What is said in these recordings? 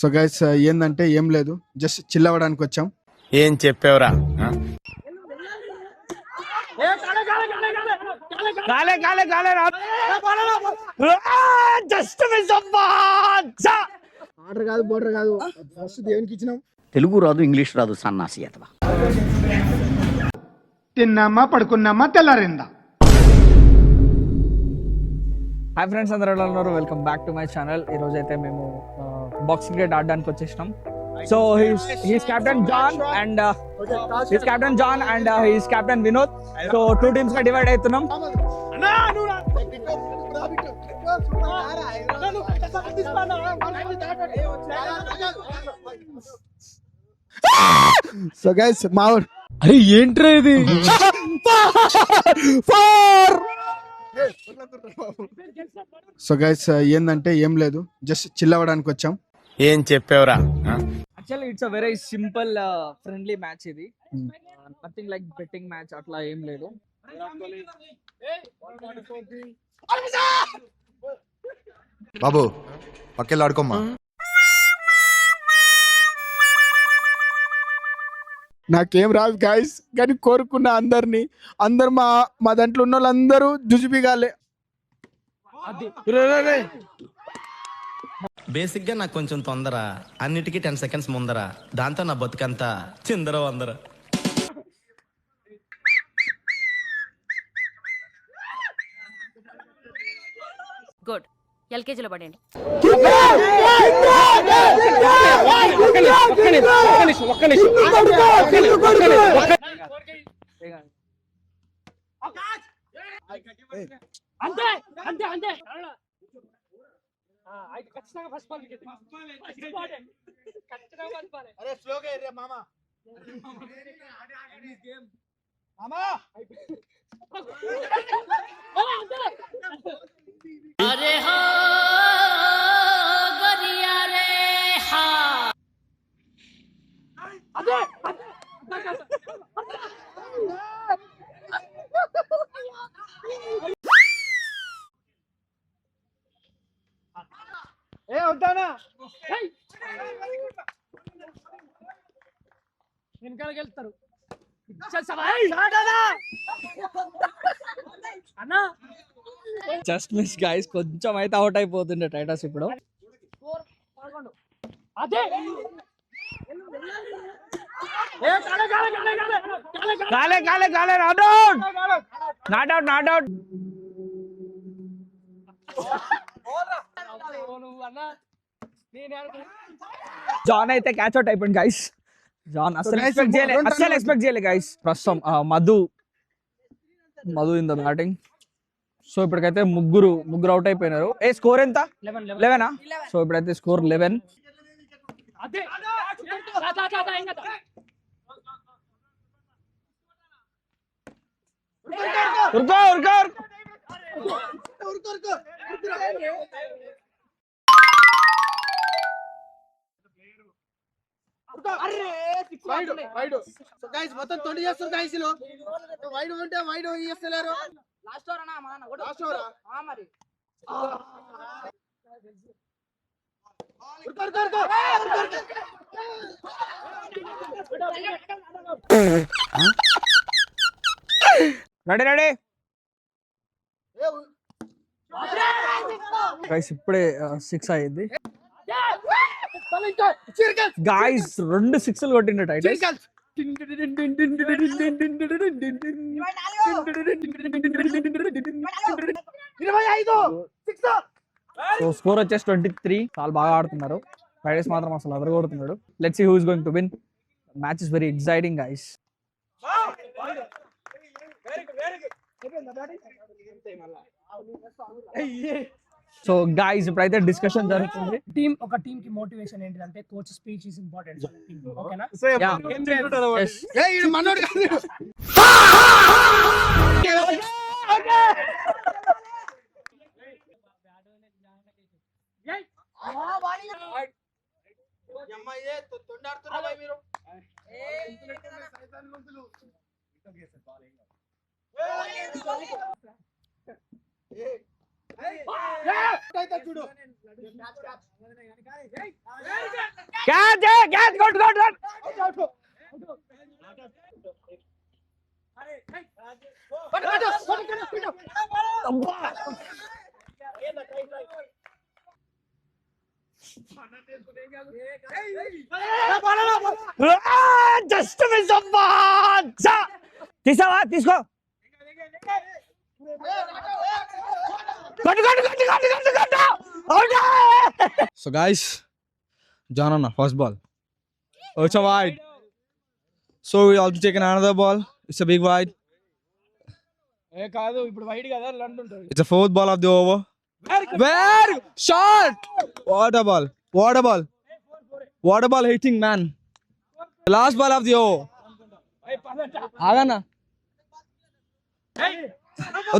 So guys ఏందంటే ఏం లేదు, జస్ట్ చిల్ అవ్వడానికి వచ్చాం. ఏం చెప్పేవరా? ఆర్డర్ కాదు, బోర్డర్ కాదు, ఫస్ట్ దేవునికి ఇచ్చినాం. తెలుగు రాదు, ఇంగ్లీష్ రాదు, సన్నాసి అతవా. తిన్నామా, పడుకున్నామా, తెల్లారిందా. హాయ్ ఫ్రెండ్స్, అందరూ ఎలా ఉన్నారు? Welcome back to my channel. ఈ రోజు అయితే మేము బాక్సింగ్ గేట్ ఆడడానికి వచ్చేసినాం. So he's captain John and he's captain Vinod. So 2 teams గా డివైడ్ అవుతున్నాం. సో గైస్ మా అరే ఏంట్రా ఇది? సో గైస్ ఏందంటే ఏం లేదు, జస్ట్ చిల్ అవ్వడానికి వచ్చాం. ఏం చెప్పేవరా? Actually it's a very simple friendly match ఇది. నథింగ్ లైక్ బెట్టింగ్ మ్యాచ్ అట్లా ఏం లేదు. బాబు పక్కెళ్ళి ఆడుకోమ్మా. నాకేం రాదు గాయస్, కానీ కోరుకున్న అందరు మా దాంట్లో ఉన్న వాళ్ళందరూ జుజుబిగాలే. బేసిక్ గా నాకు కొంచెం తొందర, అన్నిటికీ 10 seconds ముందర, దాంతో నా బతుకంతా చిందర వందర. గుడ్, ఎల్కేజీలో పడండి. అరే హో గరియా రే హా. అదే ఏ ఉంటానా వెనకాలకి వెళ్తారు. జస్ట్ మిస్ గైస్, కొంచెం అయితే అవుట్ అయిపోతుండే టైటస్ ఇప్పుడు. Not out. జాన్ అయితే క్యాచ్ అవుట్ అయిపోయింది గైస్. జాన్ అసలు ఎక్స్పెక్ట్ చేయలే గైస్. ప్రస్తుతం Madhu in the batting. So ఇప్పటికైతే ముగ్గురు అవుట్ అయిపోయినారు. స్కోర్ ఎంత? 11. సో ఇప్పుడైతే స్కోర్ 11. మొత్తం 20 చేస్తారు గైస్. వైడ్ ఉంటే వైడ్ ఇస్తలేరు. లాస్ట్ ఓవర్ మరి రెడీ గైస్. ఇప్పుడే 6 అయ్యింది గాయస్. 2 6లు కొట్టిండు టైటస్. సో స్కోర్ వచ్చేసి 23. చాలా బాగా ఆడుతున్నారు టైటస్, మాత్రం అసలు అదరగొడుతున్నాడు. Let's see who is going to win. Match is very exciting guys. So guys ఇప్పుడైతే డిస్కషన్ జరుగుతుంది. ఒక టీమ్ కి మోటివేషన్ ఏంటంటే కోచ్ స్పీచ్ ఇస్ ఇంపార్టెంట్. ఓకేనా? చూడు క్యాచ్ కొట్టు జస్ట్ మిస్ అబ్బా తీసావా తీసుకో So guys, John Anna, first ball. Oh, it's a wide. So we also taken another ball. It's a big wide. కాదు ఇప్పుడు వైడ్ కదా లండ్ ఉంటుంది. It's a fourth ball of the over. Very shot. What a ball. What a ball. What a ball hitting, man. The last ball of the over. ఆగన్నా. Oh.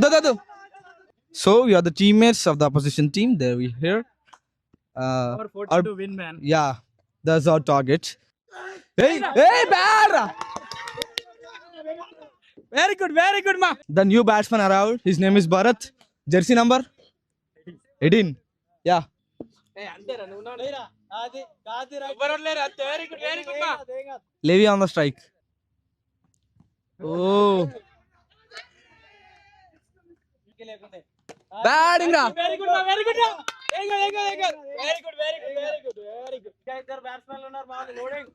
So we are the teammates of the opposition team. There we here. To win, man. Yeah, that's our target. Hey, Bear! Very good, ma. The new batsman arrived. His name is Bharat. Jersey number 18. Yeah. Very good, ma. Levy on the strike. Oh. Batting ra. Very good. Very good. ఇద్దరు బ్యాట్స్మెన్లు ఉన్నారు ball loading.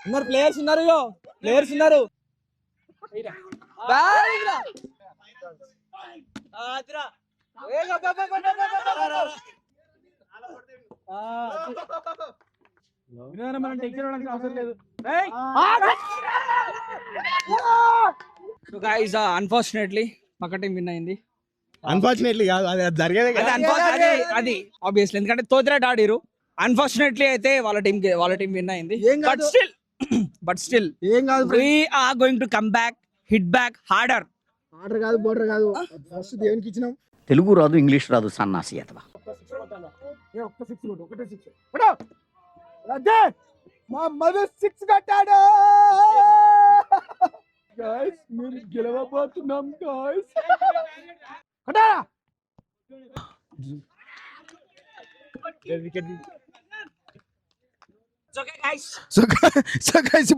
ఉన్నారు players ఉన్నారు Batting ra. Adhira మనం tension పడాల్సిన అవసరం లేదు. So guys unfortunately పక్క team win అయింది. అన్ఫార్చునేట్లీ కాదు, అది జరిగేదే కదా. అది ఆబ్వియస్లీ ఎందుకంటే తోతిరాట్ ఆడిరు. అన్ఫార్చునేట్లీ అయితే వాళ్ళ టీం విన్ అయింది. బట్ స్టిల్ ఏం కాదు we are going to come back, hit back harder. Order కాదు బోర్డర్ కాదు, ఫస్ట్ దేవునికి ఇచ్చినాం. తెలుగు రాదు ఇంగ్లీష్ రాదు సన్నాసి అతవా. మా మదర్ 6 కట్టాడు. గైస్ మీరు గెలవబోతున్నాం గైస్. కట్టారా సో గైస్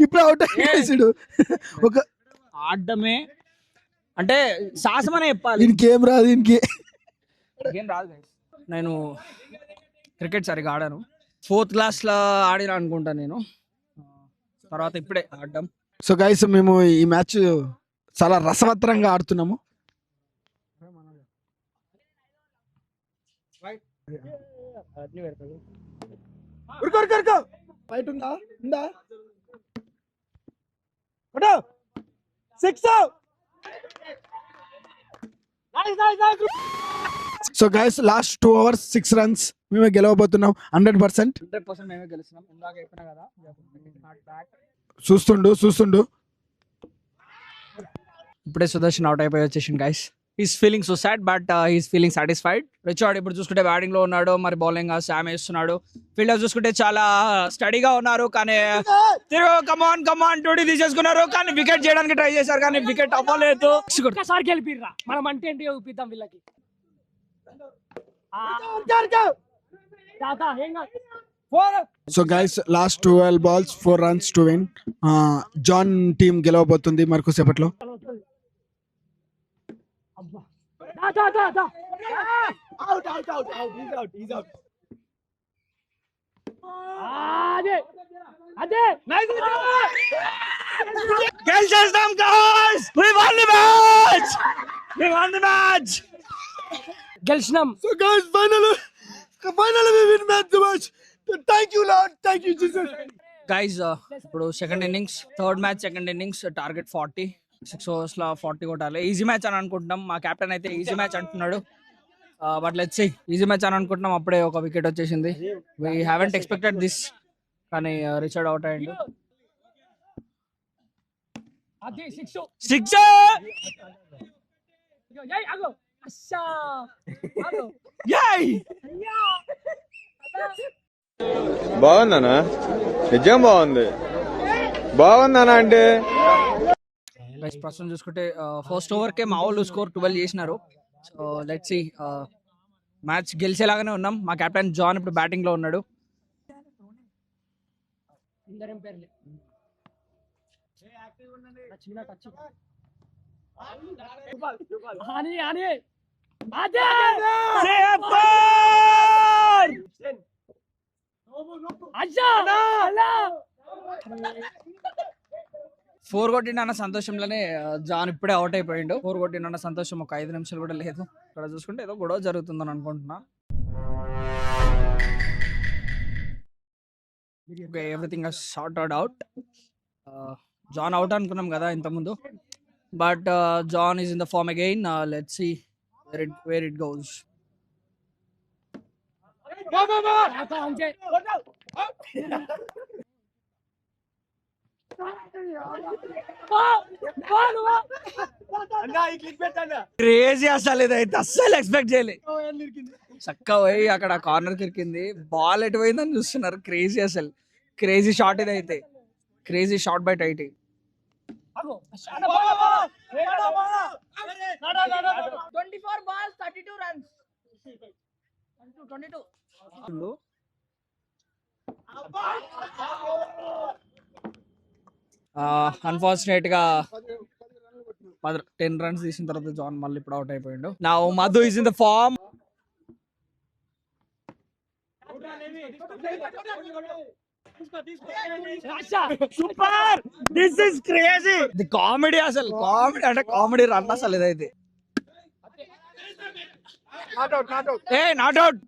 ఇప్పుడు అవుట్ అయ్యాడు. ఒక ఆడమే అంటే సాహసం అనే చెప్పాలి. ఇంకేం రాదు, ఏం రాదు గైస్. నేను క్రికెట్ సరిగా ఆడాను. 4th క్లాస్లో ఆడినా అనుకుంటా నేను. తర్వాత ఇప్పుడే ఆడడం. సో గైస్ మేము ఈ మ్యాచ్ చాలా రసవత్తరంగా ఆడుతున్నాము. ఫైట్ ఉందా? So guys last 2 hours 6 runs మేమే గెలవబోతున్నాం 100%. 100% మేమే గెలుస్తున్నాం. ఇందాక చెప్పినా కదా చూస్తుండు ఇప్పుడే సుదర్శన్ అవుట్ అయిపోయి వచ్చేసింది guys. Is feeling so sad but is feeling satisfied. Richard ఇప్పుడు చూసుకుంటే బ్యాటింగ్ లో ఉన్నాడు, మరి బౌలింగ్ శామ్ వేస్తున్నాడు. ఫీల్డర్ చూసుకుంటే చాలా స్టడీగా ఉన్నారు, కానీ కమాన్ టూడీ తీసేసుకున్నారు, కానీ వికెట్ చేయడానికి ట్రై చేశారు, కానీ వికెట్ అవ్వలేదు. ఒకసారి గెలిపిర్రా, మనం అంటే ఏంటి చూపిద్దాం వీళ్ళకి. So guys last 12 balls 4 runs to win. John team గెలవబోతుంది మరికొద్ది సేపట్లో. గెలిచినాం. So guys finally we win match. Thank you Lord, thank you Jesus. Guys ఇప్పుడు second innings, third match second innings, target 40, 6 overs లో 40 కొట్టాలి. ఈజీ మ్యాచ్ అని అనుకుంటున్నాం. మా కెప్టెన్ అయితే ఈజీ మ్యాచ్ అంటున్నాడు, but let's see. Easy match అని అనుకుంటున్నాం, అప్పుడే ఒక వికెట్ వచ్చేసింది. వీ హ్యావెంట్ ఎక్స్పెక్టెడ్ దిస్, కానీ రిచర్డ్ అవుట్ అయ్యిండు. సిక్స్ బాగుందనా? నిజం బాగుంది. బాగుందనా అంటే గైస్ ప్రస్తుతం చూసుకుంటే ఫస్ట్ ఓవర్కే మా వాళ్ళు స్కోర్ 12 చేసినారు. సో లెట్స్ సీ, మ్యాచ్ గెలిచేలాగానే ఉన్నాం. మా కెప్టెన్ జాన్ ఇప్పుడు బ్యాటింగ్ లో ఉన్నాడు. అందరం పేర్లే చిన్న టచ్ అని అని అదే అజ్జా అలా 4 కొట్టిన సంతోషంలోనే జాన్ ఇప్పుడే అవుట్ అయిపోయిండు. 4 కొట్టిన సంతోషం ఒక 5 నిమిషాలు కూడా లేదు. ఇక్కడ చూసుకుంటే ఏదో గొడవ జరుగుతుందని అనుకుంటున్నా. Everything sorted out. John out అనుకున్నాం కదా ఇంతకుముందు, but John is in the form again. Let's see where it goes. అంతే క్రేజీ అసలు, ఇదైతే అస్సలు ఎక్స్పెక్ట్ చేయలే. చక్కగా పోయి అక్కడ కార్నర్ కిరికింది, బాల్ ఎటు పోయిందని చూస్తున్నారు. క్రేజీ అసలు, క్రేజీ షాట్ ఇదైతే, క్రేజీ షాట్ బై టైటీ. 24 balls, 32 runs. 22. అన్ఫార్చునేట్ గా 10 రన్స్ తీసిన తర్వాత జాన్ మళ్ళీ ఇప్పుడు అవుట్ అయిపోయిండు. నా Madhu is in the form. Super, this is crazy. The comedy అసలు, కామెడీ అంటే కామెడీ రన్ అసలు ఇదైతే. ఏ నాట్ అవుట్.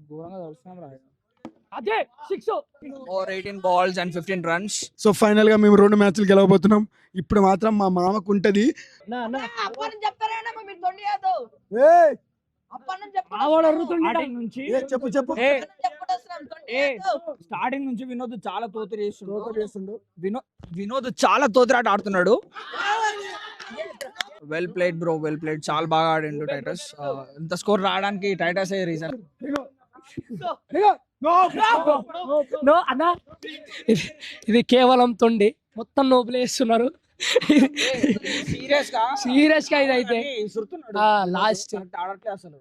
ఘోరంగా తడుస్తున్నాం రా. అదే 6 over 18 balls and 15 runs. So final గా మేము 2 మ్యాచ్లు గెలవబోతున్నాం. ఇప్పుడు మాత్రం మా మామకు ఉంటది. అప్పని చెప్పారేనా మీరు తొండియాదు అప్పని స్టార్టింగ్ నుంచి చెప్పు స్టార్టింగ్ నుంచి వినోద్ చాలా తోతిరి చేస్తుండు. వినోద్ చాలా తోతిరాట ఆడుతున్నాడు. Well played bro, well played. చాలా బాగా ఆడిండు టైటస్. ఇంత స్కోర్ రావడానికి టైటస్ ఏ రీజన్. నో అన్న, ఇది కేవలం తొండి, మొత్తం నో ప్లే చేస్తున్నారు. సీరియస్ గా ఇదైతే లాస్ట్ ఆడట్లే అసలు.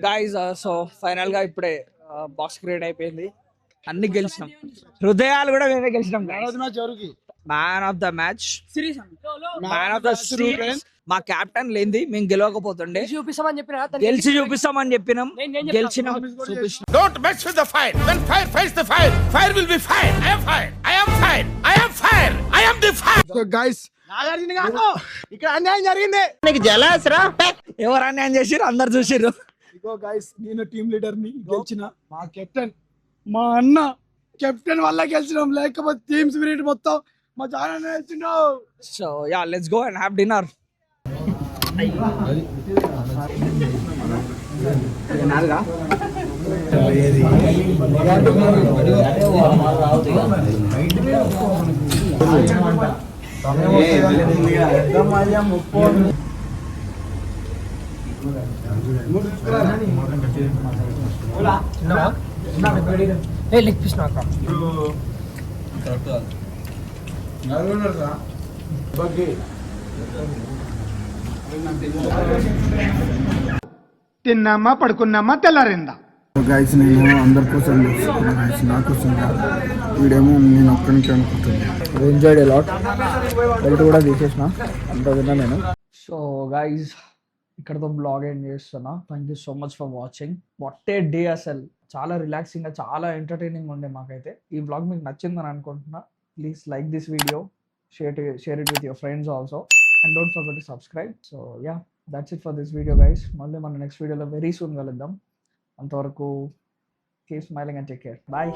గైస్ సో ఫైనల్ గా ఇప్పుడే బాక్స్ క్రియేట్ అయిపోయింది. అన్ని గెలిచినాం, హృదయాలు కూడా మేమే గెలిచినాం. Man of the match, man of the series మా కెప్టెన్ లేనిది మేము గెలవకపోతుండే. చూపిస్తామని చెప్పిన గెలిచి చూపిస్తామని చెప్పినాం, గెలిచినాం, చూపిస్తాం. Don't mess with the fire. When fire fights the fire, fire will be fire. I am fire. I am fire. I am fire. I am the fire. So guys ఇక్కడ అన్యాయం జరిగింది. ఎవరు అన్యాయం చేసిర్రు అందరు చూసిర్రు. ఇగో గైస్, నేను టీమ్ లీడర్ ని, గెలిచిన మా కెప్టెన్, మా అన్న కెప్టెన్ వల్ల గెలిచినాం. లేకపోతే టీమ్ స్పిరిట్ మొత్తం మా జాన్ అన్న గెలిచిండు. So yeah, let's go and have dinner. Leg piece నాకు తిన్నామా పడుకున్నామా తెల్లారిందా. గైస్ నేను అందరి కోసం చూస్తున్నా గైస్, నా కోసం వీడేమో నేను ఒక్కడికి అనుకుంటున్నాను. Enjoyed lot. బెల్ట్ కూడా తీసేసిన, అంత విన్నా నేను. సో గైస్, ఇక్కడతో బ్లాగ్ ఎండ్ చేస్తున్నా. Thank you so much for watching. What a day అసలు, చాలా రిలాక్సింగ్ గా, చాలా ఎంటర్టైనింగ్ ఉండే మాకైతే. ఈ బ్లాగ్ మీకు నచ్చిందని అనుకుంటున్నా. Please like this video, share it with your friends also, and don't forget to subscribe. So yeah, that's it for this video guys. మళ్ళీ మన నెక్స్ట్ వీడియోలో వెరీ సూన్ కలుద్దాం. అంతవరకు keep smiling and take care. Bye.